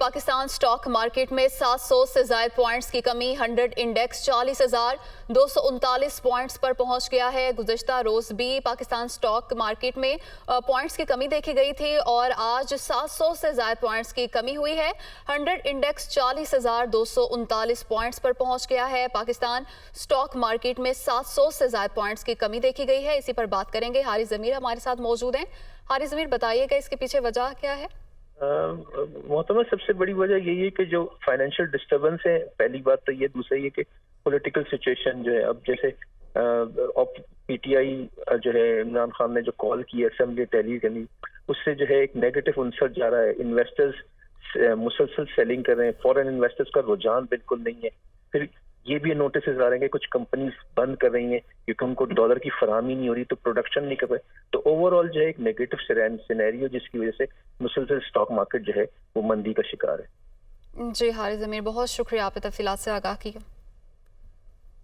Pakistan stock market में 700 से ज़ायद points की कमी, 100 इंडेक्स 40,239 पॉइंट्स पर पहुंच गया है। गुज़श्ता रोज़ भी पाकिस्तान स्टॉक मार्केट में पॉइंट्स की कमी देखी गई थी और आज 700 से ज़ायद पॉइंट्स की कमी हुई है। 100 इंडेक्स 40,239 पॉइंट्स पर पहुंच गया है। पाकिस्तान स्टॉक मार्केट में 700 से ज़ायद पॉइंट्स की कमी देखी गई है। इसी पर बात करेंगे। हारिस ज़मीर हमारे साथ मौजूद हैं। हारिस ज़मीर, बताइएगा इसके पीछे वजह क्या है? मोहतरमा, सबसे बड़ी वजह यही है कि जो फाइनेंशियल डिस्टर्बेंस है, पहली बात तो ये, दूसरा ये कि पॉलिटिकल सिचुएशन जो है, अब जैसे पीटीआई जो है, इमरान खान ने जो कॉल की असेंबली टैली करनी, उससे जो है एक नेगेटिव अंसर जा रहा है। इन्वेस्टर्स मुसलसल सेलिंग कर रहे हैं, फॉरेन इन्वेस्टर्स का रुझान बिल्कुल नहीं है। फिर ये भी नोटिस आ रहे हैं कि कुछ कंपनीज बंद कर रही हैं क्योंकि उनको डॉलर की फराहमी नहीं हो रही, तो प्रोडक्शन नहीं कर रहे। तो ओवरऑल जो है एक नेगेटिव सिनेरियो, जिसकी वजह से मुसलसल स्टॉक मार्केट जो है वो मंदी का शिकार है। जी हारिस ज़मीर, बहुत शुक्रिया, आपने तफसीलात से आगाह किया।